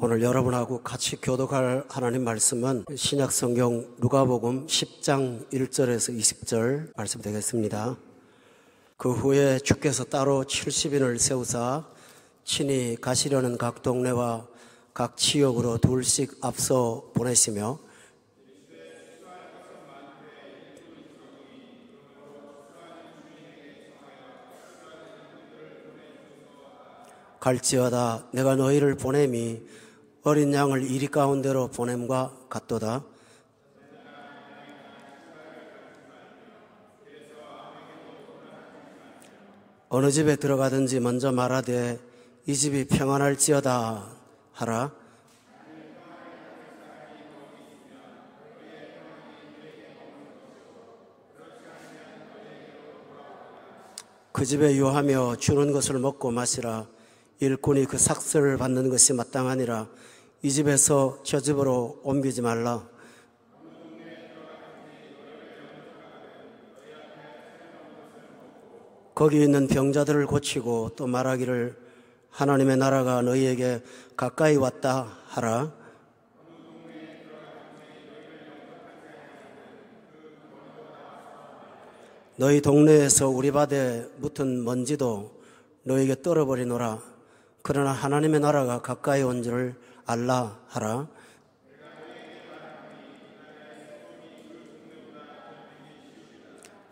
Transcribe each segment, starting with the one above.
오늘 여러분하고 같이 교독할 하나님 말씀은 신약성경 누가복음 10장 1절에서 20절 말씀 되겠습니다. 그 후에 주께서 따로 70인을 세우사 친히 가시려는 각 동네와 각 지역으로 둘씩 앞서 보내시며 갈지어다 내가 너희를 보냄이 어린 양을 이리 가운데로 보냄과 같도다. 어느 집에 들어가든지 먼저 말하되 이 집이 평안할지어다 하라. 그 집에 유하며 주는 것을 먹고 마시라. 일꾼이 그 삭슬을 받는 것이 마땅하니라. 이 집에서 저 집으로 옮기지 말라. 거기 있는 병자들을 고치고 또 말하기를 하나님의 나라가 너희에게 가까이 왔다 하라. 너희 동네에서 우리 밭에 묻은 먼지도 너희에게 떨어버리노라. 그러나 하나님의 나라가 가까이 온 줄을 알라 하라.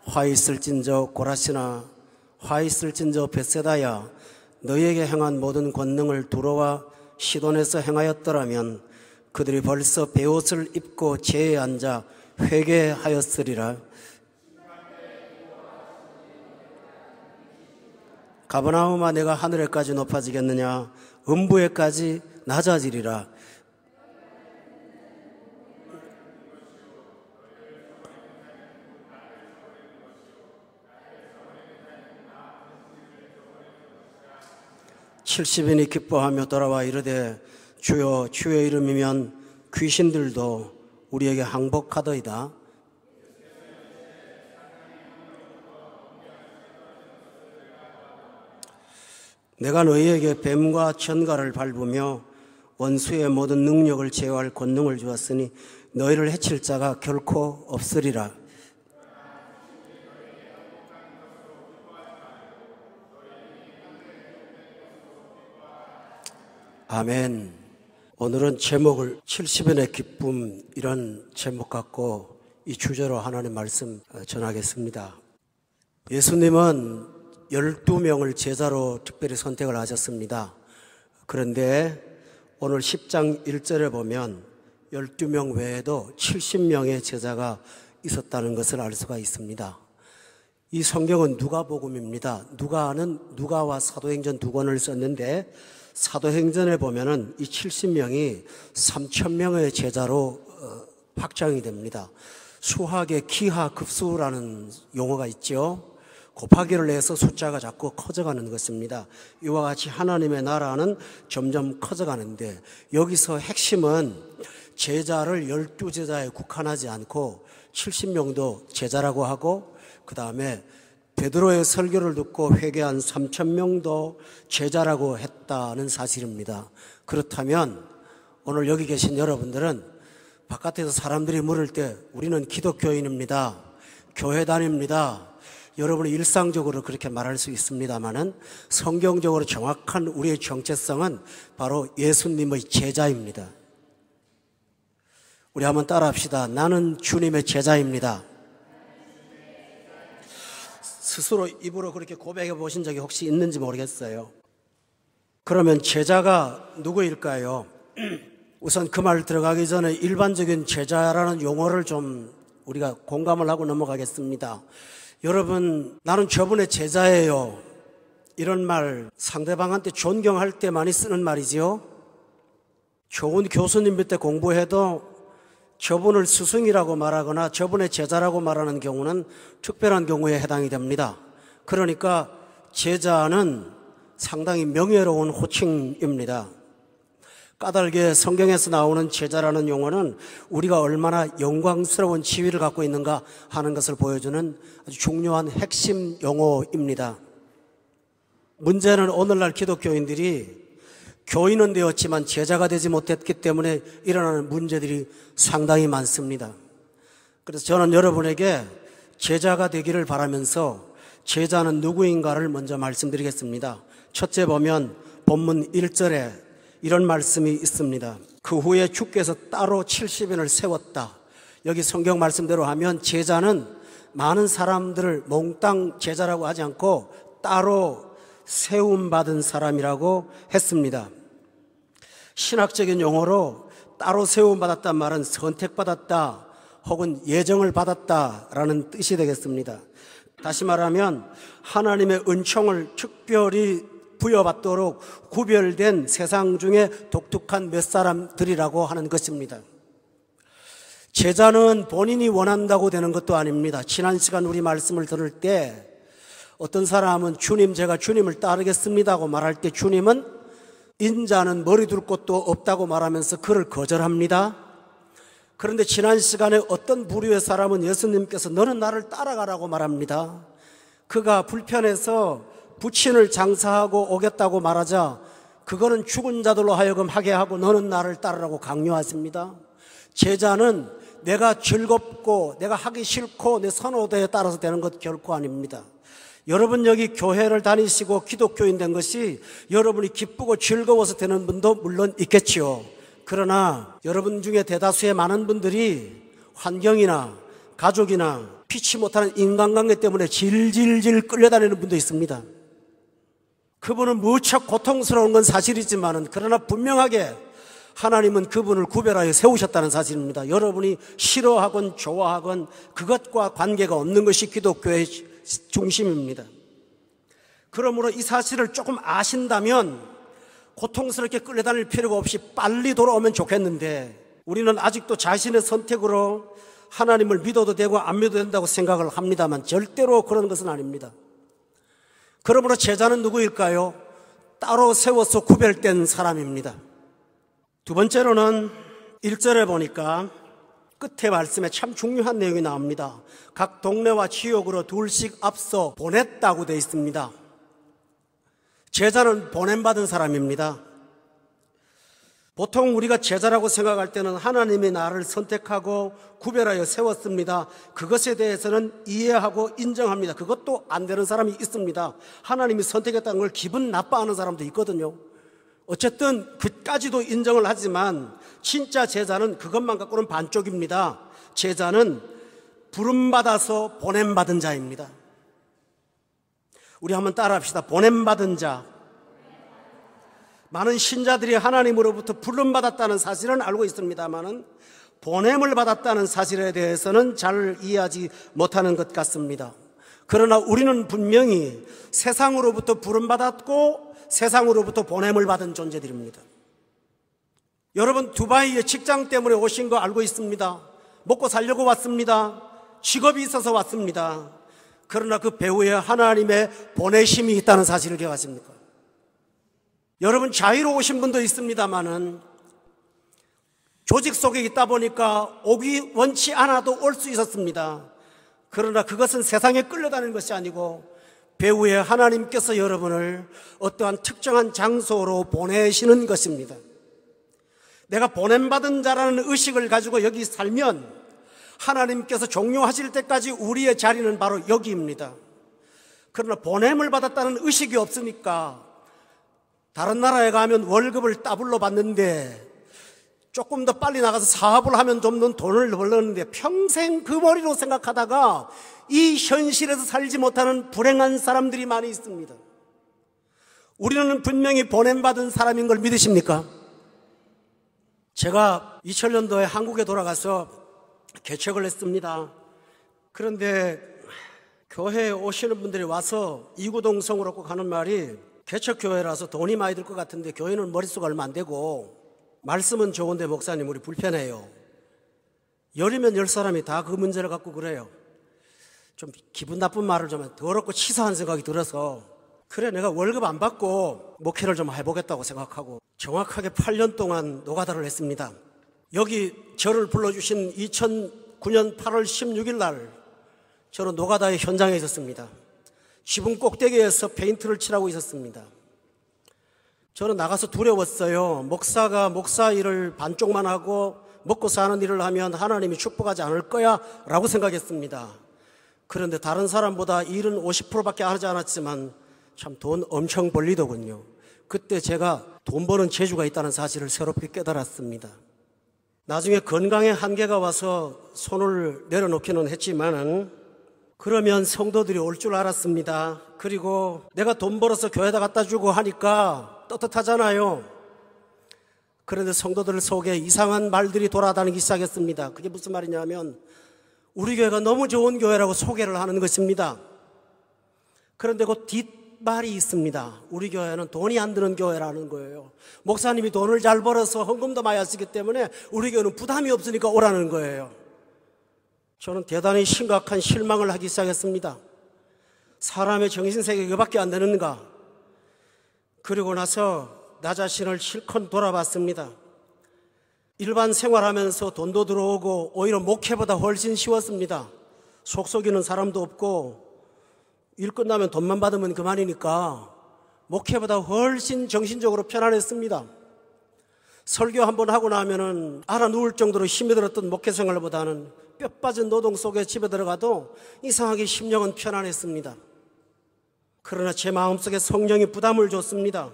화 있을진저 고라시나 화 있을진저 벳세다야 너희에게 행한 모든 권능을 두로와 시돈에서 행하였더라면 그들이 벌써 베옷을 입고 제에 앉아 회개하였으리라. 가버나움아 내가 하늘에까지 높아지겠느냐 음부에까지 낮아지리라. 칠십인이 기뻐하며 돌아와 이르되 주여 주의 이름이면 귀신들도 우리에게 항복하더이다. 내가 너희에게 뱀과 천가를 밟으며 원수의 모든 능력을 제어할 권능을 주었으니 너희를 해칠 자가 결코 없으리라. 아멘. 오늘은 제목을 70인의 기쁨 이런 제목 갖고 이 주제로 하나님 말씀 전하겠습니다. 예수님은 12명을 제자로 특별히 선택을 하셨습니다. 그런데 오늘 10장 1절에 보면 12명 외에도 70명의 제자가 있었다는 것을 알 수가 있습니다. 이 성경은 누가복음입니다. 누가는 누가와 사도행전 두 권을 썼는데 사도행전에 보면은 이 70명이 3,000명의 제자로 확장이 됩니다. 수학의 기하급수라는 용어가 있죠. 곱하기를 해서 숫자가 자꾸 커져가는 것입니다. 이와 같이 하나님의 나라는 점점 커져가는데 여기서 핵심은 제자를 12제자에 국한하지 않고 70명도 제자라고 하고 그 다음에 베드로의 설교를 듣고 회개한 3,000명도 제자라고 했다는 사실입니다. 그렇다면 오늘 여기 계신 여러분들은 바깥에서 사람들이 물을 때 우리는 기독교인입니다. 교회 다닙니다. 여러분이 일상적으로 그렇게 말할 수 있습니다만은 성경적으로 정확한 우리의 정체성은 바로 예수님의 제자입니다. 우리 한번 따라합시다. 나는 주님의 제자입니다. 스스로 입으로 그렇게 고백해 보신 적이 혹시 있는지 모르겠어요. 그러면 제자가 누구일까요? 우선 그 말 들어가기 전에 일반적인 제자라는 용어를 좀 우리가 공감을 하고 넘어가겠습니다. 여러분, 나는 저분의 제자예요. 이런 말 상대방한테 존경할 때 많이 쓰는 말이지요. 좋은 교수님 밑에 공부해도 저분을 스승이라고 말하거나 저분의 제자라고 말하는 경우는 특별한 경우에 해당이 됩니다. 그러니까 제자는 상당히 명예로운 호칭입니다. 까닭에 성경에서 나오는 제자라는 용어는 우리가 얼마나 영광스러운 지위를 갖고 있는가 하는 것을 보여주는 아주 중요한 핵심 용어입니다. 문제는 오늘날 기독교인들이 교인은 되었지만 제자가 되지 못했기 때문에 일어나는 문제들이 상당히 많습니다. 그래서 저는 여러분에게 제자가 되기를 바라면서 제자는 누구인가를 먼저 말씀드리겠습니다. 첫째 보면 본문 1절에 이런 말씀이 있습니다. 그 후에 주께서 따로 70인을 세웠다. 여기 성경 말씀대로 하면 제자는 많은 사람들을 몽땅 제자라고 하지 않고 따로 세움받은 사람이라고 했습니다. 신학적인 용어로 따로 세움받았단 말은 선택받았다 혹은 예정을 받았다라는 뜻이 되겠습니다. 다시 말하면 하나님의 은총을 특별히 부여받도록 구별된 세상 중에 독특한 몇 사람들이라고 하는 것입니다. 제자는 본인이 원한다고 되는 것도 아닙니다. 지난 시간 우리 말씀을 들을 때 어떤 사람은 주님, 제가 주님을 따르겠습니다고 말할 때 주님은 인자는 머리 둘 곳도 없다고 말하면서 그를 거절합니다. 그런데 지난 시간에 어떤 부류의 사람은 예수님께서 너는 나를 따라가라고 말합니다. 그가 불편해서 부친을 장사하고 오겠다고 말하자 그거는 죽은 자들로 하여금 하게 하고 너는 나를 따르라고 강요하십니다. 제자는 내가 즐겁고 내가 하기 싫고 내 선호도에 따라서 되는 것 결코 아닙니다. 여러분 여기 교회를 다니시고 기독교인 된 것이 여러분이 기쁘고 즐거워서 되는 분도 물론 있겠지요. 그러나 여러분 중에 대다수의 많은 분들이 환경이나 가족이나 피치 못하는 인간관계 때문에 질질질 끌려다니는 분도 있습니다. 그분은 무척 고통스러운 건 사실이지만 그러나 분명하게 하나님은 그분을 구별하여 세우셨다는 사실입니다. 여러분이 싫어하건 좋아하건 그것과 관계가 없는 것이 기독교의 중심입니다. 그러므로 이 사실을 조금 아신다면 고통스럽게 끌려다닐 필요가 없이 빨리 돌아오면 좋겠는데 우리는 아직도 자신의 선택으로 하나님을 믿어도 되고 안 믿어도 된다고 생각을 합니다만 절대로 그런 것은 아닙니다. 그러므로 제자는 누구일까요? 따로 세워서 구별된 사람입니다. 두 번째로는 1절에 보니까 끝에 말씀에 참 중요한 내용이 나옵니다. 각 동네와 지역으로 둘씩 앞서 보냈다고 되어 있습니다. 제자는 보냄받은 사람입니다. 보통 우리가 제자라고 생각할 때는 하나님이 나를 선택하고 구별하여 세웠습니다. 그것에 대해서는 이해하고 인정합니다. 그것도 안 되는 사람이 있습니다. 하나님이 선택했다는 걸 기분 나빠하는 사람도 있거든요. 어쨌든 그까지도 인정을 하지만 진짜 제자는 그것만 갖고는 반쪽입니다. 제자는 부름받아서 보냄받은 자입니다. 우리 한번 따라합시다. 보냄받은 자. 많은 신자들이 하나님으로부터 부름받았다는 사실은 알고 있습니다만 보냄을 받았다는 사실에 대해서는 잘 이해하지 못하는 것 같습니다. 그러나 우리는 분명히 세상으로부터 부름받았고 세상으로부터 보냄을 받은 존재들입니다. 여러분 두바이에 직장 때문에 오신 거 알고 있습니다. 먹고 살려고 왔습니다. 직업이 있어서 왔습니다. 그러나 그 배후에 하나님의 보내심이 있다는 사실을 기억하십니까? 여러분 자유로우신 분도 있습니다만은 조직 속에 있다 보니까 오기 원치 않아도 올 수 있었습니다. 그러나 그것은 세상에 끌려다니는 것이 아니고 배후에 하나님께서 여러분을 어떠한 특정한 장소로 보내시는 것입니다. 내가 보냄받은 자라는 의식을 가지고 여기 살면 하나님께서 종료하실 때까지 우리의 자리는 바로 여기입니다. 그러나 보냄을 받았다는 의식이 없으니까 다른 나라에 가면 월급을 더블로 받는데 조금 더 빨리 나가서 사업을 하면 좀 더 돈을 벌었는데 평생 그 머리로 생각하다가 이 현실에서 살지 못하는 불행한 사람들이 많이 있습니다. 우리는 분명히 보냄받은 사람인 걸 믿으십니까? 제가 2000년도에 한국에 돌아가서 개척을 했습니다. 그런데 교회에 오시는 분들이 와서 이구동성으로 꼭 하는 말이 개척교회라서 돈이 많이 들 것 같은데 교회는 머릿수가 얼마 안 되고 말씀은 좋은데 목사님 우리 불편해요. 열이면 열 사람이 다 그 문제를 갖고 그래요. 좀 기분 나쁜 말을 좀 더럽고 치사한 생각이 들어서 그래 내가 월급 안 받고 목회를 좀 해보겠다고 생각하고 정확하게 8년 동안 노가다를 했습니다. 여기 저를 불러주신 2009년 8월 16일 날 저는 노가다의 현장에 있었습니다. 지붕 꼭대기에서 페인트를 칠하고 있었습니다. 저는 나가서 두려웠어요. 목사가 목사 일을 반쪽만 하고 먹고 사는 일을 하면 하나님이 축복하지 않을 거야 라고 생각했습니다. 그런데 다른 사람보다 일은 50%밖에 하지 않았지만 참 돈 엄청 벌리더군요. 그때 제가 돈 버는 재주가 있다는 사실을 새롭게 깨달았습니다. 나중에 건강에 한계가 와서 손을 내려놓기는 했지만은 그러면 성도들이 올 줄 알았습니다. 그리고 내가 돈 벌어서 교회에다 갖다 주고 하니까 떳떳하잖아요. 그런데 성도들 속에 이상한 말들이 돌아다니기 시작했습니다. 그게 무슨 말이냐면 우리 교회가 너무 좋은 교회라고 소개를 하는 것입니다. 그런데 그 뒷말이 있습니다. 우리 교회는 돈이 안 드는 교회라는 거예요. 목사님이 돈을 잘 벌어서 헌금도 많이 하시기 때문에 우리 교회는 부담이 없으니까 오라는 거예요. 저는 대단히 심각한 실망을 하기 시작했습니다. 사람의 정신세계가 이거밖에 안 되는가? 그리고 나서 나 자신을 실컷 돌아봤습니다. 일반 생활하면서 돈도 들어오고 오히려 목회보다 훨씬 쉬웠습니다. 속속이는 사람도 없고 일 끝나면 돈만 받으면 그만이니까 목회보다 훨씬 정신적으로 편안했습니다. 설교 한번 하고 나면은 알아 누울 정도로 힘이 들었던 목회 생활보다는 뼈 빠진 노동 속에 집에 들어가도 이상하게 심령은 편안했습니다. 그러나 제 마음속에 성령이 부담을 줬습니다.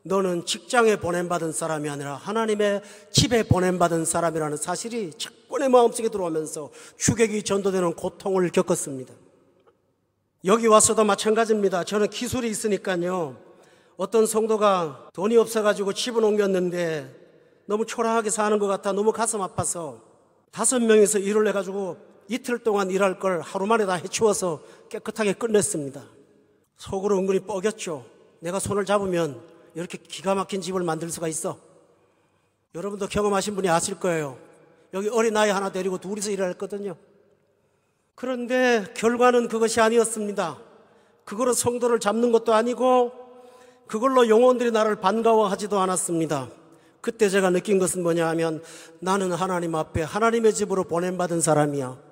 너는 직장에 보냄받은 사람이 아니라 하나님의 집에 보냄받은 사람이라는 사실이 자꾸 내 마음속에 들어오면서 주객이 전도되는 고통을 겪었습니다. 여기 와서도 마찬가지입니다. 저는 기술이 있으니까요. 어떤 성도가 돈이 없어가지고 집을 옮겼는데 너무 초라하게 사는 것 같아 너무 가슴 아파서 5명이서 일을 해가지고 이틀 동안 일할 걸 하루 만에 다 해치워서 깨끗하게 끝냈습니다. 속으로 은근히 뻐겼죠. 내가 손을 잡으면 이렇게 기가 막힌 집을 만들 수가 있어. 여러분도 경험하신 분이 아실 거예요. 여기 어린아이 하나 데리고 둘이서 일을 했거든요. 그런데 결과는 그것이 아니었습니다. 그걸로 성도를 잡는 것도 아니고 그걸로 영혼들이 나를 반가워하지도 않았습니다. 그때 제가 느낀 것은 뭐냐 하면 나는 하나님 앞에 하나님의 집으로 보냄받은 사람이야.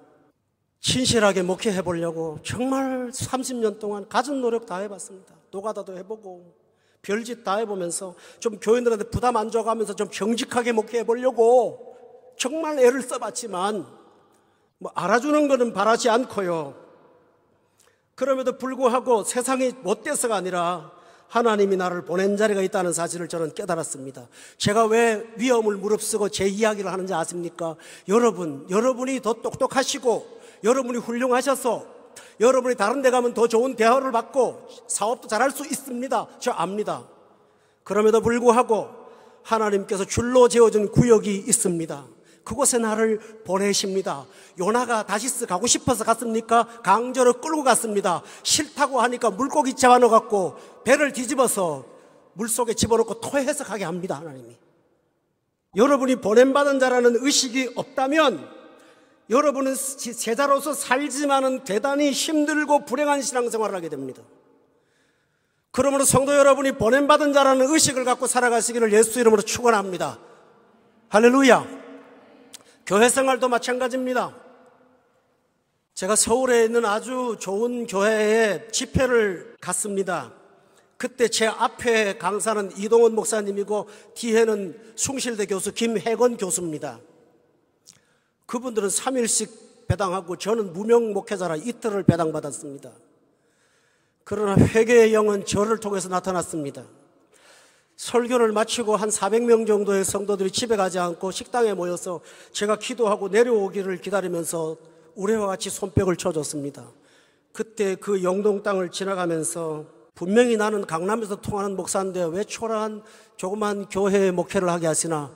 신실하게 목회해 보려고 정말 30년 동안 갖은 노력 다 해봤습니다. 노가다도 해보고 별짓 다 해보면서 좀 교인들한테 부담 안 줘가면서 좀 정직하게 목회해 보려고 정말 애를 써봤지만 알아주는 거는 바라지 않고요. 그럼에도 불구하고 세상이 못돼서가 아니라 하나님이 나를 보낸 자리가 있다는 사실을 저는 깨달았습니다. 제가 왜 위험을 무릅쓰고 제 이야기를 하는지 아십니까? 여러분이 더 똑똑하시고 여러분이 훌륭하셔서 여러분이 다른 데 가면 더 좋은 대우를 받고 사업도 잘할 수 있습니다. 저 압니다. 그럼에도 불구하고 하나님께서 줄로 재어준 구역이 있습니다. 그곳에 나를 보내십니다. 요나가 다시스 가고 싶어서 갔습니까? 강저로 끌고 갔습니다. 싫다고 하니까 물고기 잡아넣어갖고 배를 뒤집어서 물속에 집어넣고 토해서 가게 합니다. 하나님이. 여러분이 보냄받은 자라는 의식이 없다면 여러분은 제자로서 살지만은 대단히 힘들고 불행한 신앙생활을 하게 됩니다. 그러므로 성도 여러분이 보냄받은 자라는 의식을 갖고 살아가시기를 예수 이름으로 축원합니다. 할렐루야. 교회 생활도 마찬가지입니다. 제가 서울에 있는 아주 좋은 교회에 집회를 갔습니다. 그때 제 앞에 강사는 이동원 목사님이고 뒤에는 숭실대 교수 김혜건 교수입니다. 그분들은 3일씩 배당하고 저는 무명 목회자라 이틀을 배당받았습니다. 그러나 회개의 영은 저를 통해서 나타났습니다. 설교를 마치고 한 400명 정도의 성도들이 집에 가지 않고 식당에 모여서 제가 기도하고 내려오기를 기다리면서 우레와 같이 손뼉을 쳐줬습니다. 그때 그 영동 땅을 지나가면서 분명히 나는 강남에서 통하는 목사인데 왜 초라한 조그만 교회에 목회를 하게 하시나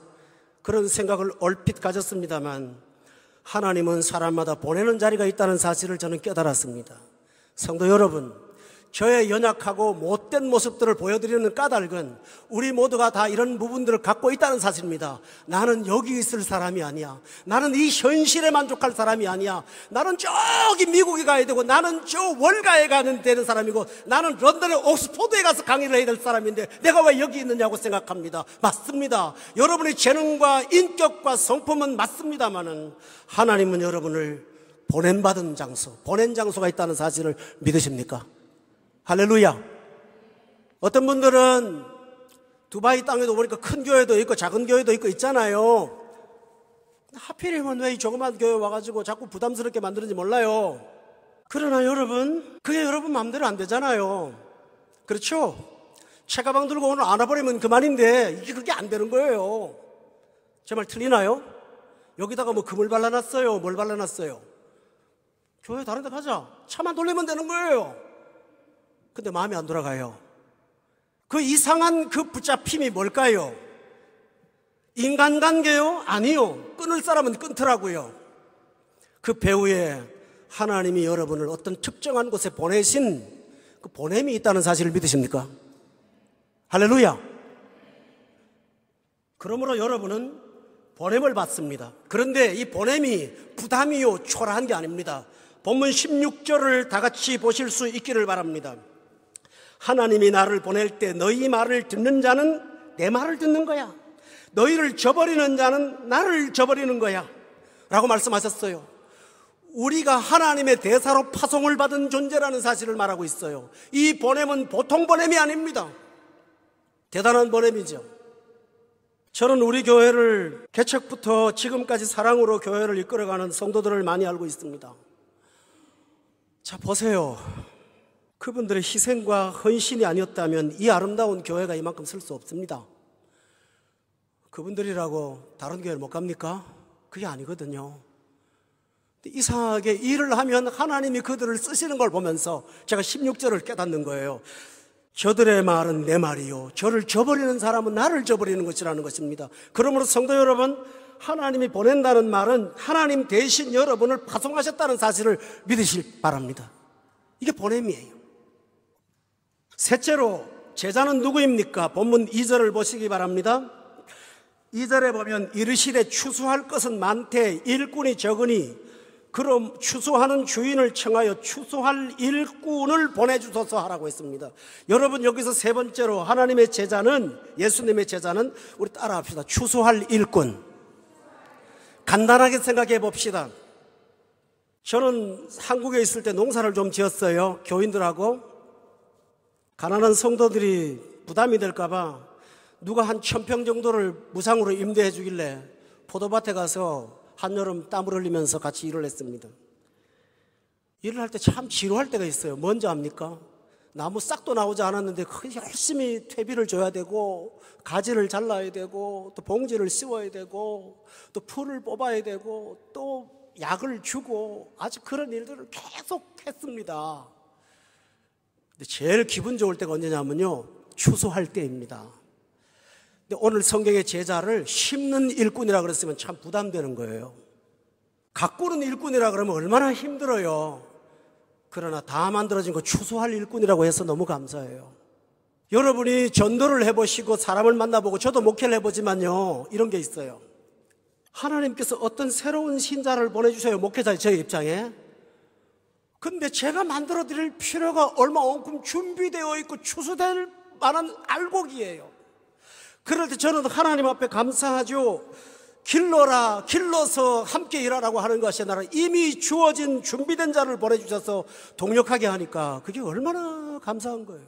그런 생각을 얼핏 가졌습니다만 하나님은 사람마다 보내는 자리가 있다는 사실을 저는 깨달았습니다. 성도 여러분, 저의 연약하고 못된 모습들을 보여드리는 까닭은 우리 모두가 다 이런 부분들을 갖고 있다는 사실입니다. 나는 여기 있을 사람이 아니야. 나는 이 현실에 만족할 사람이 아니야. 나는 저기 미국에 가야 되고 나는 저 월가에 가는 되는 사람이고 나는 런던의 옥스포드에 가서 강의를 해야 될 사람인데 내가 왜 여기 있느냐고 생각합니다. 맞습니다. 여러분의 재능과 인격과 성품은 맞습니다만은 하나님은 여러분을 보냄받은 장소, 보낸 장소가 있다는 사실을 믿으십니까? 할렐루야. 어떤 분들은 두바이 땅에도 보니까 큰 교회도 있고 작은 교회도 있고 있잖아요. 하필이면 왜 이 조그만 교회 와가지고 자꾸 부담스럽게 만드는지 몰라요. 그러나 여러분, 그게 여러분 마음대로 안 되잖아요. 그렇죠? 책가방 들고 오늘 안아버리면 그만인데 이게 그렇게 안 되는 거예요. 제 말 틀리나요? 여기다가 뭐 금을 발라놨어요? 뭘 발라놨어요? 교회 다른 데 가자. 차만 돌리면 되는 거예요. 근데 마음이 안 돌아가요. 그 이상한 그 붙잡힘이 뭘까요? 인간관계요? 아니요. 끊을 사람은 끊더라고요. 그 배후에 하나님이 여러분을 어떤 특정한 곳에 보내신 그 보냄이 있다는 사실을 믿으십니까? 할렐루야. 그러므로 여러분은 보냄을 받습니다. 그런데 이 보냄이 부담이요 초라한 게 아닙니다. 본문 16절을 다 같이 보실 수 있기를 바랍니다. 하나님이 나를 보낼 때 너희 말을 듣는 자는 내 말을 듣는 거야. 너희를 저버리는 자는 나를 저버리는 거야 라고 말씀하셨어요. 우리가 하나님의 대사로 파송을 받은 존재라는 사실을 말하고 있어요. 이 보냄은 보통 보냄이 아닙니다. 대단한 보냄이죠. 저는 우리 교회를 개척부터 지금까지 사랑으로 교회를 이끌어가는 성도들을 많이 알고 있습니다. 자, 보세요. 그분들의 희생과 헌신이 아니었다면 이 아름다운 교회가 이만큼 설 수 없습니다. 그분들이라고 다른 교회를 못 갑니까? 그게 아니거든요. 이상하게 일을 하면 하나님이 그들을 쓰시는 걸 보면서 제가 16절을 깨닫는 거예요. 저들의 말은 내 말이요 저를 저버리는 사람은 나를 저버리는 것이라는 것입니다. 그러므로 성도 여러분, 하나님이 보낸다는 말은 하나님 대신 여러분을 파송하셨다는 사실을 믿으실 바랍니다. 이게 보냄이에요. 셋째로 제자는 누구입니까? 본문 2절을 보시기 바랍니다. 2절에 보면 이르시되 추수할 것은 많되 일꾼이 적으니 그럼 추수하는 주인을 청하여 추수할 일꾼을 보내주소서 하라고 했습니다. 여러분, 여기서 세 번째로 하나님의 제자는, 예수님의 제자는 우리 따라합시다. 추수할 일꾼. 간단하게 생각해 봅시다. 저는 한국에 있을 때 농사를 좀 지었어요. 교인들하고. 가난한 성도들이 부담이 될까봐 누가 한 1000평 정도를 무상으로 임대해 주길래 포도밭에 가서 한여름 땀을 흘리면서 같이 일을 했습니다. 일을 할 때 참 지루할 때가 있어요. 뭔지 압니까? 나무 싹도 나오지 않았는데 열심히 퇴비를 줘야 되고 가지를 잘라야 되고 또 봉지를 씌워야 되고 또 풀을 뽑아야 되고 또 약을 주고 아주 그런 일들을 계속 했습니다. 근데 제일 기분 좋을 때가 언제냐면요, 추수할 때입니다. 근데 오늘 성경의 제자를 심는 일꾼이라 그랬으면 참 부담되는 거예요. 가꾸는 일꾼이라 그러면 얼마나 힘들어요. 그러나 다 만들어진 거 추수할 일꾼이라고 해서 너무 감사해요. 여러분이 전도를 해보시고 사람을 만나보고 저도 목회를 해보지만요, 이런 게 있어요. 하나님께서 어떤 새로운 신자를 보내주세요, 목회자의 제 입장에. 근데 제가 만들어드릴 필요가 얼마만큼 준비되어 있고 추수될 만한 알곡이에요. 그럴 때 저는 하나님 앞에 감사하죠. 길러서 함께 일하라고 하는 것이 아니라 이미 주어진 준비된 자를 보내주셔서 동력하게 하니까 그게 얼마나 감사한 거예요.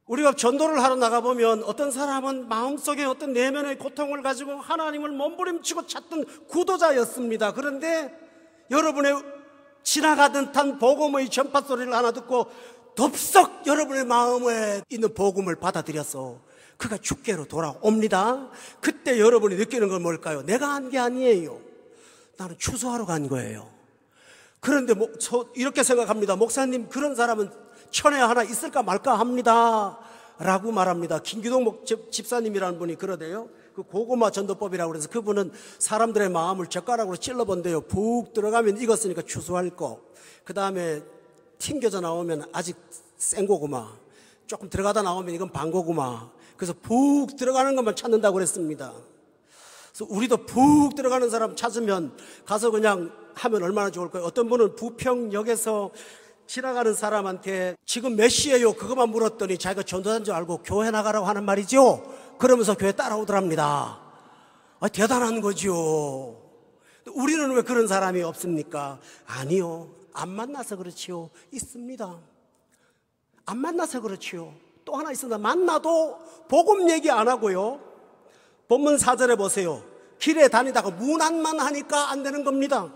우리가 전도를 하러 나가보면 어떤 사람은 마음속에 어떤 내면의 고통을 가지고 하나님을 몸부림치고 찾던 구도자였습니다. 그런데 여러분의 지나가던 듯한 복음의 전파 소리를 하나 듣고 덥석 여러분의 마음에 있는 복음을 받아들여서 그가 주께로 돌아옵니다. 그때 여러분이 느끼는 건 뭘까요? 내가 한 게 아니에요. 나는 추수하러 간 거예요. 그런데 이렇게 생각합니다. 목사님, 그런 사람은 천에 하나 있을까 말까 합니다 라고 말합니다. 김기동 집사님이라는 분이 그러대요. 그 고구마 전도법이라고 그래서 그분은 사람들의 마음을 젓가락으로 찔러본대요. 푹 들어가면 익었으니까 추수할 거, 그 다음에 튕겨져 나오면 아직 센 고구마, 조금 들어가다 나오면 이건 반고구마. 그래서 푹 들어가는 것만 찾는다고 그랬습니다. 그래서 우리도 푹 들어가는 사람 찾으면 가서 그냥 하면 얼마나 좋을까요? 어떤 분은 부평역에서 지나가는 사람한테 지금 몇 시에요? 그것만 물었더니 자기가 전도사인 줄 알고 교회 나가라고 하는 말이죠. 그러면서 교회 따라오더랍니다. 대단한 거죠. 우리는 왜 그런 사람이 없습니까? 아니요, 안 만나서 그렇지요. 있습니다. 안 만나서 그렇지요. 또 하나 있습니다. 만나도 복음 얘기 안 하고요. 본문 4절에 보세요. 길에 다니다가 문안만 하니까 안 되는 겁니다.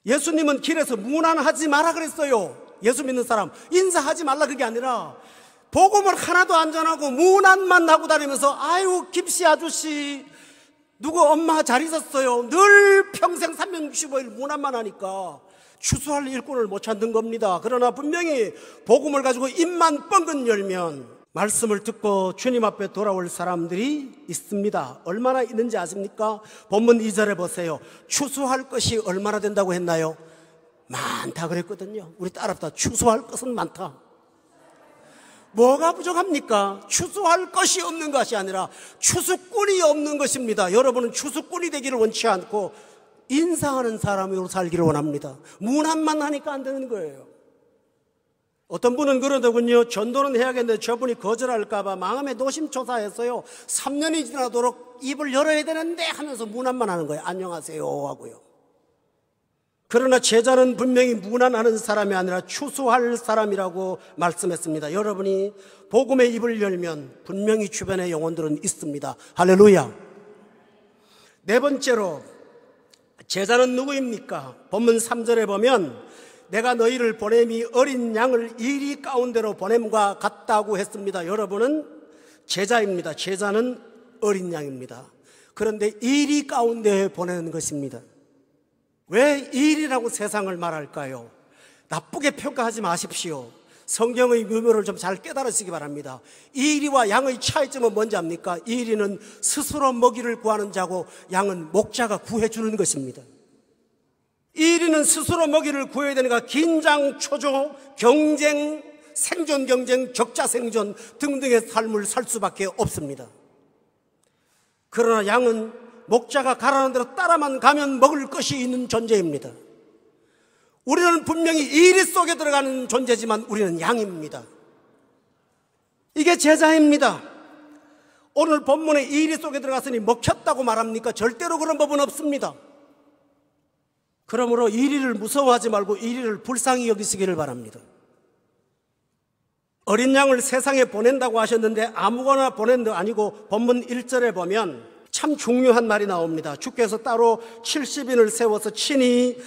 예수님은 길에서 문안하지 마라 그랬어요. 예수 믿는 사람 인사하지 말라 그게 아니라 복음을 하나도 안 전하고 문안만 하고 다니면서 아유 김씨 아저씨 누구 엄마 잘 있었어요. 늘 평생 365일 문안만 하니까 추수할 일꾼을 못 찾는 겁니다. 그러나 분명히 복음을 가지고 입만 뻥긋 열면 말씀을 듣고 주님 앞에 돌아올 사람들이 있습니다. 얼마나 있는지 아십니까? 본문 2절에 보세요. 추수할 것이 얼마나 된다고 했나요? 많다 그랬거든요. 우리 따라합시다. 추수할 것은 많다. 뭐가 부족합니까? 추수할 것이 없는 것이 아니라 추수꾼이 없는 것입니다. 여러분은 추수꾼이 되기를 원치 않고 인사하는 사람으로 살기를 원합니다. 문안만 하니까 안 되는 거예요. 어떤 분은 그러더군요. 전도는 해야겠는데 저분이 거절할까 봐 마음에 노심초사해서요 3년이 지나도록 입을 열어야 되는데 하면서 문안만 하는 거예요. 안녕하세요 하고요. 그러나 제자는 분명히 문안하는 사람이 아니라 추수할 사람이라고 말씀했습니다. 여러분이 복음의 입을 열면 분명히 주변에 영혼들은 있습니다. 할렐루야. 네 번째로 제자는 누구입니까? 본문 3절에 보면 내가 너희를 보냄이 어린 양을 이리 가운데로 보냄과 같다고 했습니다. 여러분은 제자입니다. 제자는 어린 양입니다. 그런데 이리 가운데에 보내는 것입니다. 왜 일이라고 세상을 말할까요? 나쁘게 평가하지 마십시오. 성경의 묘묘를 좀 잘 깨달으시기 바랍니다. 이리와 양의 차이점은 뭔지 압니까? 이리는 스스로 먹이를 구하는 자고 양은 목자가 구해주는 것입니다. 이리는 스스로 먹이를 구해야 되니까 긴장, 초조, 경쟁, 생존 경쟁, 적자 생존 등등의 삶을 살 수밖에 없습니다. 그러나 양은 목자가 가라는 대로 따라만 가면 먹을 것이 있는 존재입니다. 우리는 분명히 이리 속에 들어가는 존재지만 우리는 양입니다. 이게 제자입니다. 오늘 본문에 이리 속에 들어갔으니 먹혔다고 말합니까? 절대로 그런 법은 없습니다. 그러므로 이리를 무서워하지 말고 이리를 불쌍히 여기시기를 바랍니다. 어린 양을 세상에 보낸다고 하셨는데 아무거나 보낸 게 아니고 본문 1절에 보면 참 중요한 말이 나옵니다. 주께서 따로 70인을 세워서 친히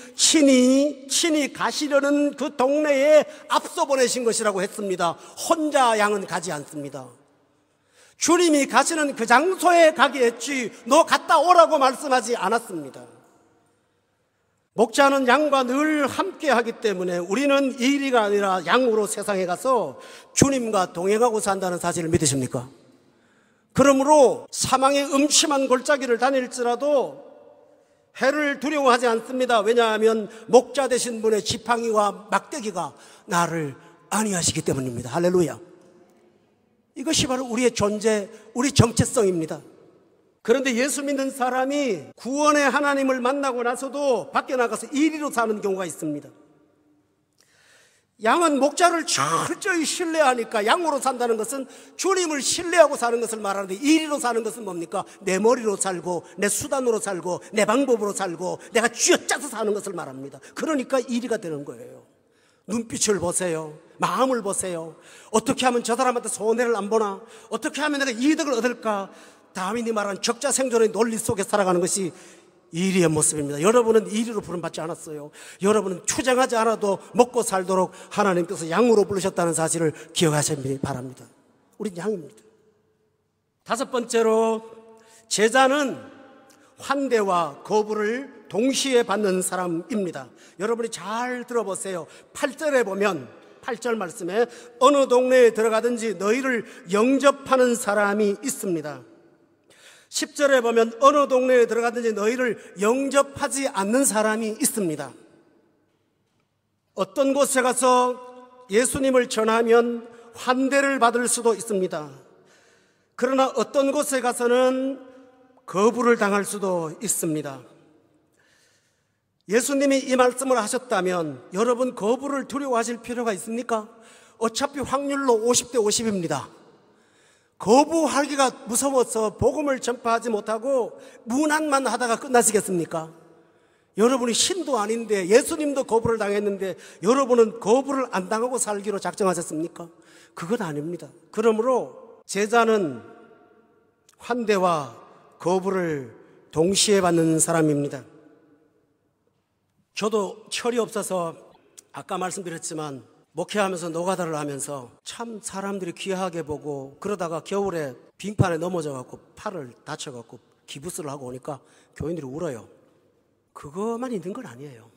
가시려는 그 동네에 앞서 보내신 것이라고 했습니다. 혼자 양은 가지 않습니다. 주님이 가시는 그 장소에 가게 했지 너 갔다 오라고 말씀하지 않았습니다. 목자는 양과 늘 함께 하기 때문에 우리는 이리가 아니라 양으로 세상에 가서 주님과 동행하고 산다는 사실을 믿으십니까? 그러므로 사망의 음침한 골짜기를 다닐지라도 해를 두려워하지 않습니다. 왜냐하면 목자 되신 분의 지팡이와 막대기가 나를 안위하시기 때문입니다. 할렐루야. 이것이 바로 우리의 존재, 우리 정체성입니다. 그런데 예수 믿는 사람이 구원의 하나님을 만나고 나서도 밖에 나가서 이리로 사는 경우가 있습니다. 양은 목자를 철저히 신뢰하니까 양으로 산다는 것은 주님을 신뢰하고 사는 것을 말하는데 이리로 사는 것은 뭡니까? 내 머리로 살고 내 수단으로 살고 내 방법으로 살고 내가 쥐어짜서 사는 것을 말합니다. 그러니까 이리가 되는 거예요. 눈빛을 보세요. 마음을 보세요. 어떻게 하면 저 사람한테 손해를 안 보나? 어떻게 하면 내가 이득을 얻을까? 다윈이 말한 적자 생존의 논리 속에 살아가는 것이 이리의 모습입니다. 여러분은 이리로 부름받지 않았어요. 여러분은 투쟁하지 않아도 먹고 살도록 하나님께서 양으로 부르셨다는 사실을 기억하시기 바랍니다. 우린 양입니다. 다섯 번째로 제자는 환대와 거부를 동시에 받는 사람입니다. 여러분이 잘 들어보세요. 8절에 보면 8절 말씀에 어느 동네에 들어가든지 너희를 영접하는 사람이 있습니다. 10절에 보면 어느 동네에 들어가든지 너희를 영접하지 않는 사람이 있습니다. 어떤 곳에 가서 예수님을 전하면 환대를 받을 수도 있습니다. 그러나 어떤 곳에 가서는 거부를 당할 수도 있습니다. 예수님이 이 말씀을 하셨다면 여러분 거부를 두려워하실 필요가 있습니까? 어차피 확률로 50대 50입니다. 거부하기가 무서워서 복음을 전파하지 못하고 문안만 하다가 끝나시겠습니까? 여러분이 신도 아닌데 예수님도 거부를 당했는데 여러분은 거부를 안 당하고 살기로 작정하셨습니까? 그건 아닙니다. 그러므로 제자는 환대와 거부를 동시에 받는 사람입니다. 저도 철이 없어서 아까 말씀드렸지만 목회하면서 노가다를 하면서 참 사람들이 귀하게 보고 그러다가 겨울에 빙판에 넘어져갖고 팔을 다쳐갖고 기부스를 하고 오니까 교인들이 울어요. 그것만 있는 건 아니에요.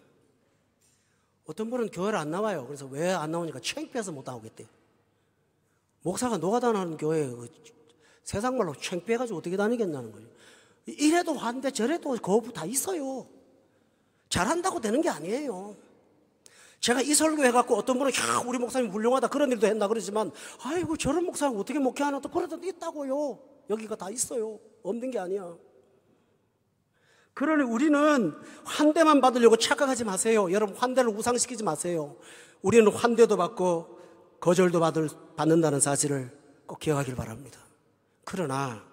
어떤 분은 교회를 안 나와요. 그래서 왜 안 나오니까 창피해서 못 나오겠대요. 목사가 노가다 하는 교회에 세상 말로 창피해가지고 어떻게 다니겠냐는 거예요. 이래도 환대 저래도 거부 다 있어요. 잘한다고 되는 게 아니에요. 제가 이 설교 해갖고 어떤 분은 우리 목사님 훌륭하다 그런 일도 했나 그러지만 아이고 저런 목사가 어떻게 목회하나 또 그런 데도 있다고요. 여기가 다 있어요. 없는 게 아니야. 그러니 우리는 환대만 받으려고 착각하지 마세요. 여러분 환대를 우상시키지 마세요. 우리는 환대도 받고 거절도 받는다는 사실을 꼭 기억하길 바랍니다. 그러나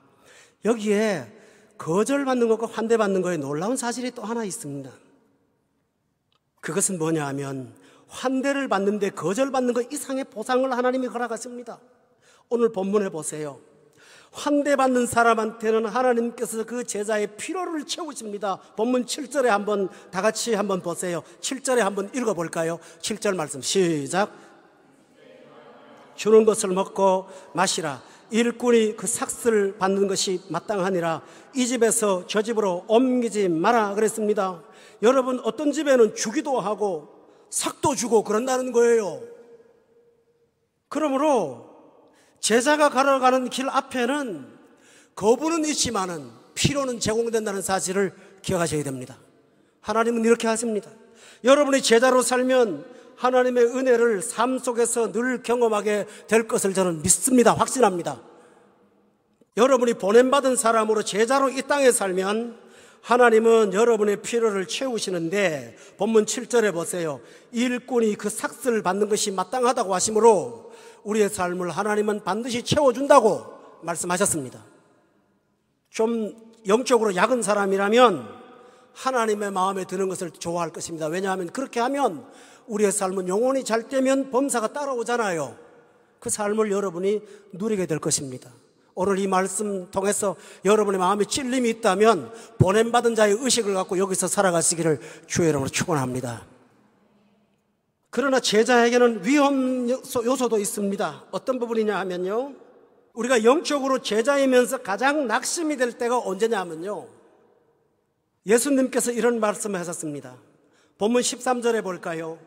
여기에 거절받는 것과 환대받는 것에 놀라운 사실이 또 하나 있습니다. 그것은 뭐냐 하면 환대를 받는데 거절받는 것 이상의 보상을 하나님이 허락하십니다. 오늘 본문에 보세요. 환대받는 사람한테는 하나님께서 그 제자의 필요를 채우십니다. 본문 7절에 한번 다 같이 한번 보세요. 7절에 한번 읽어볼까요? 7절 말씀 시작. 주는 것을 먹고 마시라. 일꾼이 그 삭슬 받는 것이 마땅하니라. 이 집에서 저 집으로 옮기지 마라 그랬습니다. 여러분 어떤 집에는 주기도 하고 삭도 주고 그런다는 거예요. 그러므로 제자가 걸어가는 길 앞에는 거부는 있지만은 필요는 제공된다는 사실을 기억하셔야 됩니다. 하나님은 이렇게 하십니다. 여러분이 제자로 살면 하나님의 은혜를 삶 속에서 늘 경험하게 될 것을 저는 믿습니다. 확신합니다. 여러분이 보냄받은 사람으로 제자로 이 땅에 살면 하나님은 여러분의 필요를 채우시는데 본문 7절에 보세요. 일꾼이 그 삭슬을 받는 것이 마땅하다고 하시므로 우리의 삶을 하나님은 반드시 채워준다고 말씀하셨습니다. 좀 영적으로 약은 사람이라면 하나님의 마음에 드는 것을 좋아할 것입니다. 왜냐하면 그렇게 하면 우리의 삶은 영혼이 잘 되면 범사가 따라오잖아요. 그 삶을 여러분이 누리게 될 것입니다. 오늘 이 말씀 통해서 여러분의 마음에 찔림이 있다면 보냄받은 자의 의식을 갖고 여기서 살아가시기를 주의 이름으로 축원합니다. 그러나 제자에게는 위험 요소도 있습니다. 어떤 부분이냐 하면요, 우리가 영적으로 제자이면서 가장 낙심이 될 때가 언제냐 하면요, 예수님께서 이런 말씀을 하셨습니다. 본문 13절에 볼까요?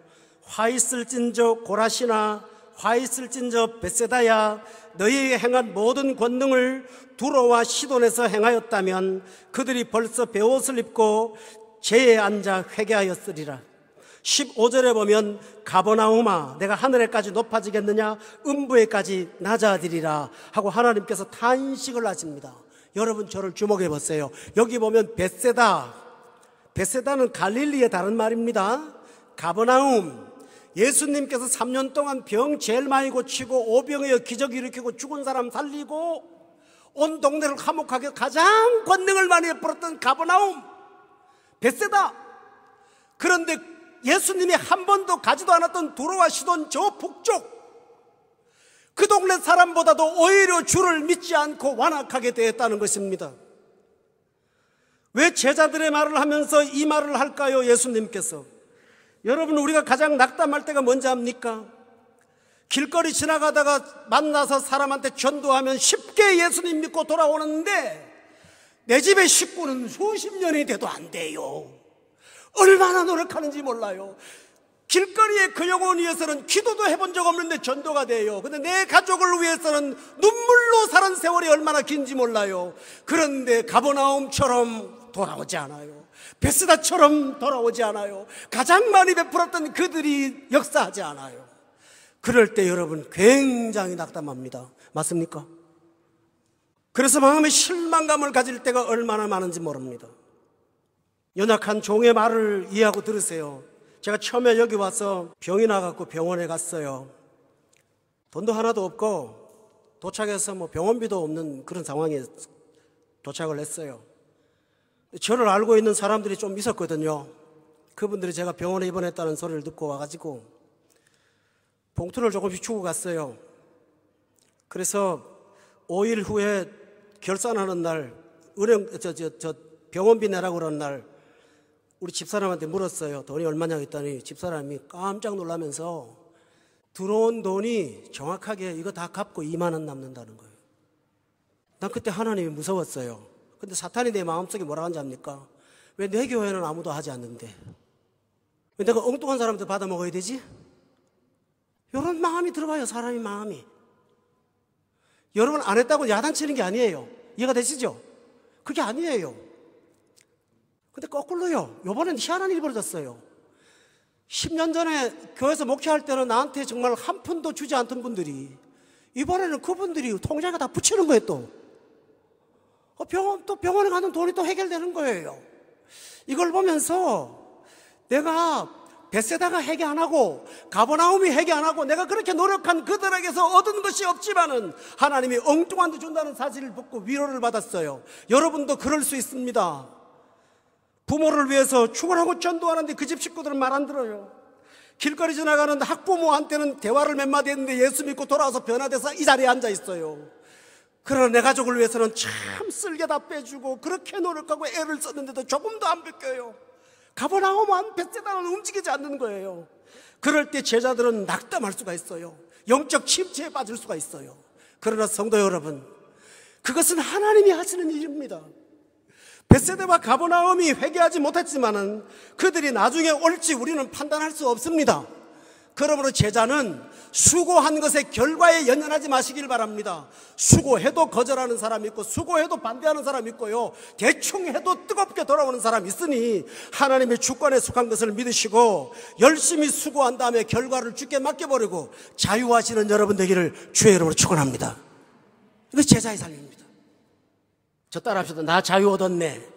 화 있을진저 고라시나 화 있을진저 벳세다야, 너희에게 행한 모든 권능을 두로와 시돈에서 행하였다면 그들이 벌써 베옷을 입고 제에 앉아 회개하였으리라. 15절에 보면 가버나움아 내가 하늘에까지 높아지겠느냐 음부에까지 낮아지리라 하고 하나님께서 탄식을 하십니다. 여러분 저를 주목해 보세요. 여기 보면 벳세다, 벳세다는 갈릴리의 다른 말입니다. 가버나움, 예수님께서 3년 동안 병 제일 많이 고치고 오병이어 기적 일으키고 죽은 사람 살리고 온 동네를 화목하게 가장 권능을 많이 베풀었던 가버나움, 벳세다. 그런데 예수님이 한 번도 가지도 않았던 두로와 시돈 저 북쪽 그 동네 사람보다도 오히려 주를 믿지 않고 완악하게 되었다는 것입니다. 왜 제자들의 말을 하면서 이 말을 할까요? 예수님께서. 여러분 우리가 가장 낙담할 때가 뭔지 압니까? 길거리 지나가다가 만나서 사람한테 전도하면 쉽게 예수님 믿고 돌아오는데 내 집의 식구는 수십 년이 돼도 안 돼요. 얼마나 노력하는지 몰라요. 길거리에 그 영혼 위해서는 기도도 해본 적 없는데 전도가 돼요. 근데 내 가족을 위해서는 눈물로 사는 세월이 얼마나 긴지 몰라요. 그런데 가버나움처럼 돌아오지 않아요. 벳세다처럼 돌아오지 않아요. 가장 많이 베풀었던 그들이 역사하지 않아요. 그럴 때 여러분 굉장히 낙담합니다. 맞습니까? 그래서 마음에 실망감을 가질 때가 얼마나 많은지 모릅니다. 연약한 종의 말을 이해하고 들으세요. 제가 처음에 여기 와서 병이 나갖고 병원에 갔어요. 돈도 하나도 없고 도착해서 병원비도 없는 그런 상황에 도착을 했어요. 저를 알고 있는 사람들이 좀 있었거든요. 그분들이 제가 병원에 입원했다는 소리를 듣고 와가지고 봉투를 조금씩 주고 갔어요. 그래서 5일 후에 결산하는 날, 병원비 내라고 그러는 날 우리 집사람한테 물었어요. 돈이 얼마냐 했더니 집사람이 깜짝 놀라면서 들어온 돈이 정확하게 이거 다 갚고 2만 원 남는다는 거예요. 난 그때 하나님이 무서웠어요. 근데 사탄이 내 마음속에 뭐라 하는지 압니까? 왜 내 교회는 아무도 하지 않는데? 왜 내가 엉뚱한 사람들 받아 먹어야 되지? 이런 마음이 들어봐요, 사람의 마음이. 여러분 안 했다고 야단치는 게 아니에요. 이해가 되시죠? 그게 아니에요. 근데 거꾸로요. 이번엔 희한한 일이 벌어졌어요. 10년 전에 교회에서 목회할 때는 나한테 정말 한 푼도 주지 않던 분들이 이번에는 그분들이 통장에 다 붙이는 거예요, 또. 병원에 가는 돈이 또 해결되는 거예요. 이걸 보면서 내가 벳세다가 회개 안 하고 가버나움이 회개 안 하고 내가 그렇게 노력한 그들에게서 얻은 것이 없지만은 하나님이 엉뚱한 데 준다는 사실을 듣고 위로를 받았어요. 여러분도 그럴 수 있습니다. 부모를 위해서 축원하고 전도하는데 그 집 식구들은 말 안 들어요. 길거리 지나가는 학부모한테는 대화를 몇 마디 했는데 예수 믿고 돌아와서 변화돼서 이 자리에 앉아 있어요. 그러나 내 가족을 위해서는 참 쓸게 다 빼주고 그렇게 노력하고 애를 썼는데도 조금도 안 바뀌어요. 가버나움한 벳세다는 움직이지 않는 거예요. 그럴 때 제자들은 낙담할 수가 있어요. 영적 침체에 빠질 수가 있어요. 그러나 성도 여러분, 그것은 하나님이 하시는 일입니다. 벳세다와 가버나움이 회개하지 못했지만은 그들이 나중에 올지 우리는 판단할 수 없습니다. 그러므로 제자는 수고한 것의 결과에 연연하지 마시길 바랍니다. 수고해도 거절하는 사람이 있고 수고해도 반대하는 사람이 있고요, 대충 해도 뜨겁게 돌아오는 사람이 있으니 하나님의 주권에 속한 것을 믿으시고 열심히 수고한 다음에 결과를 주께 맡겨버리고 자유하시는 여러분 되기를 주의 이름으로 축원합니다. 이것이 제자의 삶입니다. 저 따라합시다. 나 자유 얻었네.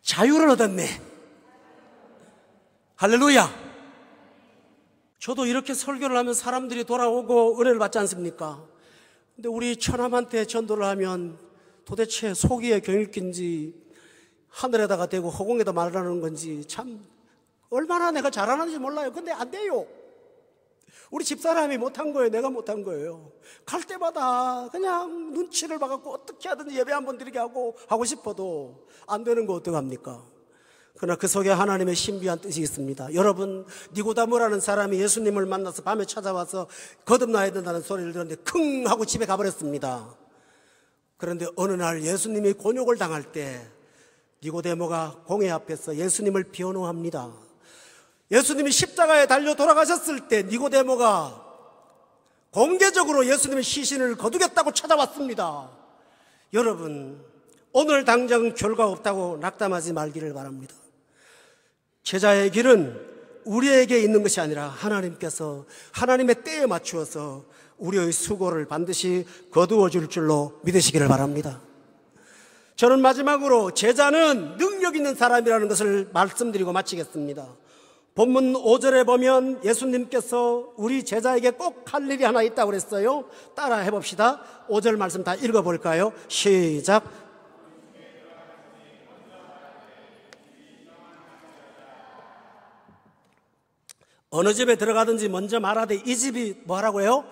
자유를 얻었네. 할렐루야. 저도 이렇게 설교를 하면 사람들이 돌아오고 은혜를 받지 않습니까? 근데 우리 처남한테 전도를 하면 도대체 속이에 경일긴지 하늘에다가 대고 허공에다 말하는 건지 참 얼마나 내가 잘하는지 몰라요. 근데 안 돼요. 우리 집사람이 못한 거예요. 내가 못한 거예요. 갈 때마다 그냥 눈치를 봐갖고 어떻게 하든지 예배 한번 드리게 하고 싶어도 안 되는 거 어떡합니까? 그러나 그 속에 하나님의 신비한 뜻이 있습니다. 여러분, 니고데모라는 사람이 예수님을 만나서 밤에 찾아와서 거듭나야 된다는 소리를 들었는데 킁 하고 집에 가버렸습니다. 그런데 어느 날 예수님이 곤욕을 당할 때 니고데모가 공회 앞에서 예수님을 변호합니다. 예수님이 십자가에 달려 돌아가셨을 때 니고데모가 공개적으로 예수님의 시신을 거두겠다고 찾아왔습니다. 여러분, 오늘 당장 결과 없다고 낙담하지 말기를 바랍니다. 제자의 길은 우리에게 있는 것이 아니라 하나님께서 하나님의 때에 맞추어서 우리의 수고를 반드시 거두어 줄 줄로 믿으시기를 바랍니다. 저는 마지막으로 제자는 능력 있는 사람이라는 것을 말씀드리고 마치겠습니다. 본문 5절에 보면 예수님께서 우리 제자에게 꼭 할 일이 하나 있다고 그랬어요. 따라 해봅시다. 5절 말씀 다 읽어볼까요? 시작. 어느 집에 들어가든지 먼저 말하되 이 집이 뭐라고요?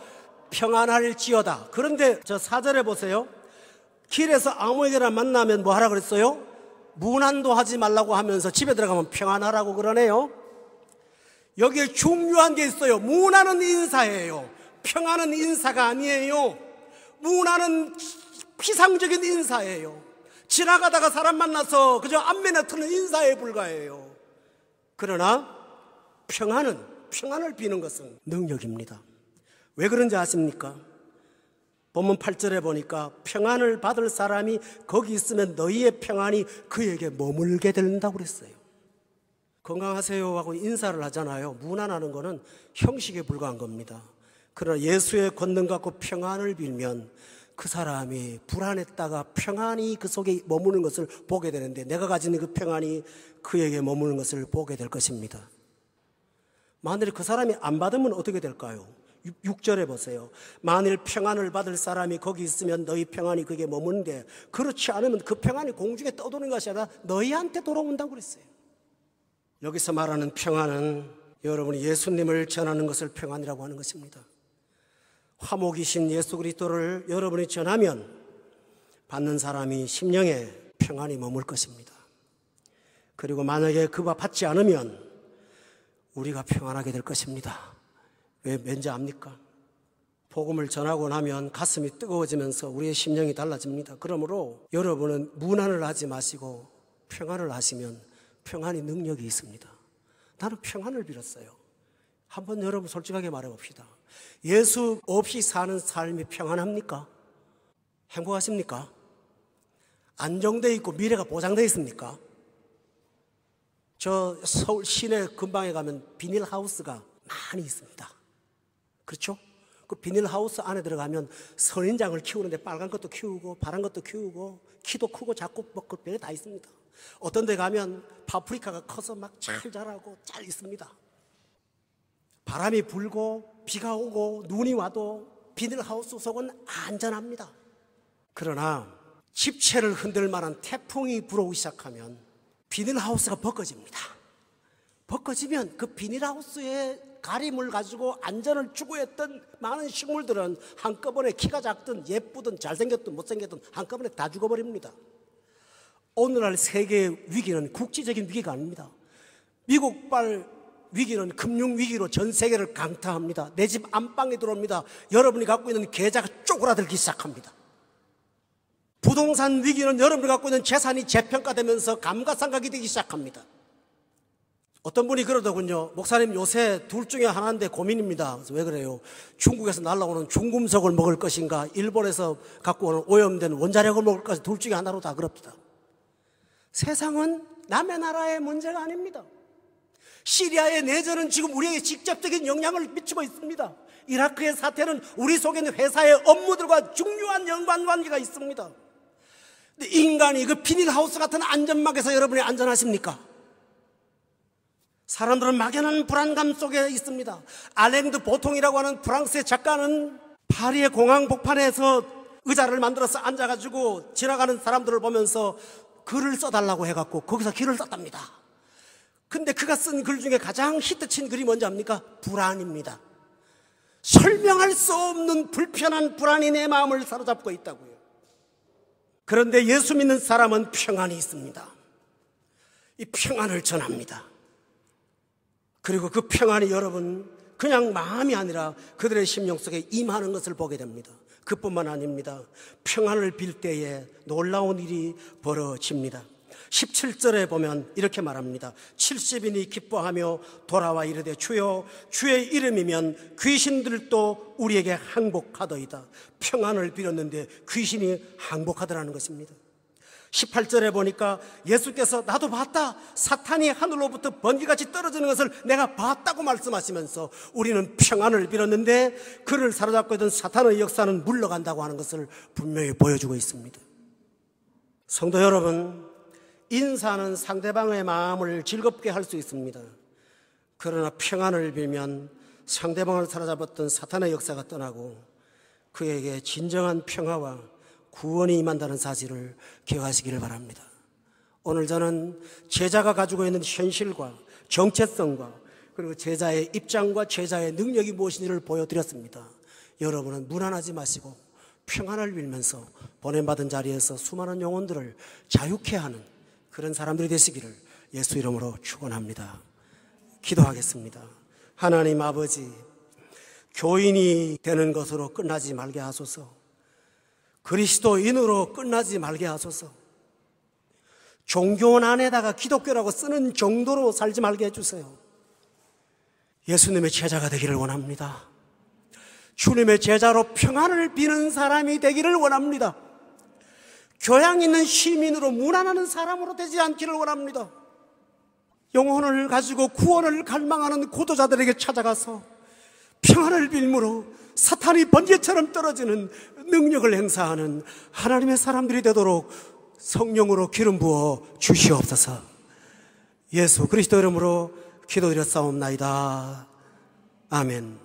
평안할지어다. 그런데 저 4절에 보세요. 길에서 아무에게나 만나면 뭐하라 그랬어요? 문안도 하지 말라고 하면서 집에 들어가면 평안하라고 그러네요. 여기에 중요한 게 있어요. 문안은 인사예요. 평안은 인사가 아니에요. 문안은 피상적인 인사예요. 지나가다가 사람 만나서 그저 안면에 트는 인사에 불과해요. 그러나 평안을 비는 것은 능력입니다. 왜 그런지 아십니까? 본문 8절에 보니까 평안을 받을 사람이 거기 있으면 너희의 평안이 그에게 머물게 된다고 그랬어요. 건강하세요 하고 인사를 하잖아요. 문안하는 거는 형식에 불과한 겁니다. 그러나 예수의 권능 갖고 평안을 빌면 그 사람이 불안했다가 평안이 그 속에 머무는 것을 보게 되는데 내가 가지는 그 평안이 그에게 머무는 것을 보게 될 것입니다. 만일 그 사람이 안 받으면 어떻게 될까요? 6절에 보세요. 만일 평안을 받을 사람이 거기 있으면 너희 평안이 그게 머무는데 그렇지 않으면 그 평안이 공중에 떠도는 것이 아니라 너희한테 돌아온다고 그랬어요. 여기서 말하는 평안은 여러분이 예수님을 전하는 것을 평안이라고 하는 것입니다. 화목이신 예수 그리스도를 여러분이 전하면 받는 사람이 심령에 평안이 머물 것입니다. 그리고 만약에 그가 받지 않으면 우리가 평안하게 될 것입니다. 왠지 압니까? 복음을 전하고 나면 가슴이 뜨거워지면서 우리의 심령이 달라집니다. 그러므로 여러분은 문안을 하지 마시고 평안을 하시면 평안이 능력이 있습니다. 나는 평안을 빌었어요. 한번 여러분 솔직하게 말해봅시다. 예수 없이 사는 삶이 평안합니까? 행복하십니까? 안정되어 있고 미래가 보장되어 있습니까? 저 서울 시내 근방에 가면 비닐하우스가 많이 있습니다. 그렇죠? 그 비닐하우스 안에 들어가면 선인장을 키우는데 빨간 것도 키우고 파란 것도 키우고 키도 크고 작고 뭐 그 별게 다 있습니다. 어떤 데 가면 파프리카가 커서 막 잘 자라고 잘 있습니다. 바람이 불고 비가 오고 눈이 와도 비닐하우스 속은 안전합니다. 그러나 집채를 흔들 만한 태풍이 불어오기 시작하면 비닐하우스가 벗겨집니다. 벗겨지면 그 비닐하우스의 가림을 가지고 안전을 추구했던 많은 식물들은 한꺼번에 키가 작든 예쁘든 잘생겼든 못생겼든 한꺼번에 다 죽어버립니다. 오늘날 세계의 위기는 국제적인 위기가 아닙니다. 미국발 위기는 금융위기로 전 세계를 강타합니다. 내 집 안방에 들어옵니다. 여러분이 갖고 있는 계좌가 쪼그라들기 시작합니다. 부동산 위기는 여러분이 갖고 있는 재산이 재평가되면서 감가상각이 되기 시작합니다. 어떤 분이 그러더군요. 목사님 요새 둘 중에 하나인데 고민입니다. 그래서 왜 그래요? 중국에서 날라오는 중금속을 먹을 것인가 일본에서 갖고 오는 오염된 원자력을 먹을 것인가 둘 중에 하나로 다 그럽니다. 세상은 남의 나라의 문제가 아닙니다. 시리아의 내전은 지금 우리에게 직접적인 영향을 미치고 있습니다. 이라크의 사태는 우리 속에 있는 회사의 업무들과 중요한 연관관계가 있습니다. 근데 인간이 그 비닐하우스 같은 안전막에서 여러분이 안전하십니까? 사람들은 막연한 불안감 속에 있습니다. 알랭 드 보통이라고 하는 프랑스의 작가는 파리의 공항 복판에서 의자를 만들어서 앉아가지고 지나가는 사람들을 보면서 글을 써달라고 해갖고 거기서 글을 썼답니다. 근데 그가 쓴 글 중에 가장 히트친 글이 뭔지 압니까? 불안입니다. 설명할 수 없는 불편한 불안이 내 마음을 사로잡고 있다고요. 그런데 예수 믿는 사람은 평안이 있습니다. 이 평안을 전합니다. 그리고 그 평안이 여러분 그냥 마음이 아니라 그들의 심령 속에 임하는 것을 보게 됩니다. 그뿐만 아닙니다. 평안을 빌 때에 놀라운 일이 벌어집니다. 17절에 보면 이렇게 말합니다. 70인이 기뻐하며 돌아와 이르되 주여 주의 이름이면 귀신들도 우리에게 항복하더이다. 평안을 빌었는데 귀신이 항복하더라는 것입니다. 18절에 보니까 예수께서 나도 봤다. 사탄이 하늘로부터 번개같이 떨어지는 것을 내가 봤다고 말씀하시면서 우리는 평안을 빌었는데 그를 사로잡고 있던 사탄의 역사는 물러간다고 하는 것을 분명히 보여주고 있습니다. 성도 여러분, 인사는 상대방의 마음을 즐겁게 할 수 있습니다. 그러나 평안을 빌면 상대방을 사로잡았던 사탄의 역사가 떠나고 그에게 진정한 평화와 구원이 임한다는 사실을 기억하시기를 바랍니다. 오늘 저는 제자가 가지고 있는 현실과 정체성과 그리고 제자의 입장과 제자의 능력이 무엇인지를 보여드렸습니다. 여러분은 무난하지 마시고 평안을 빌면서 보냄받은 자리에서 수많은 영혼들을 자유케 하는 그런 사람들이 되시기를 예수 이름으로 축원합니다. 기도하겠습니다. 하나님 아버지, 교인이 되는 것으로 끝나지 말게 하소서. 그리스도인으로 끝나지 말게 하소서. 종교 안에다가 기독교라고 쓰는 정도로 살지 말게 해주세요. 예수님의 제자가 되기를 원합니다. 주님의 제자로 평안을 비는 사람이 되기를 원합니다. 교양 있는 시민으로 무난하는 사람으로 되지 않기를 원합니다. 영혼을 가지고 구원을 갈망하는 고도자들에게 찾아가서 평안을 빌므로 사탄이 번개처럼 떨어지는 능력을 행사하는 하나님의 사람들이 되도록 성령으로 기름 부어 주시옵소서. 예수 그리스도 이름으로 기도드렸사옵나이다. 아멘.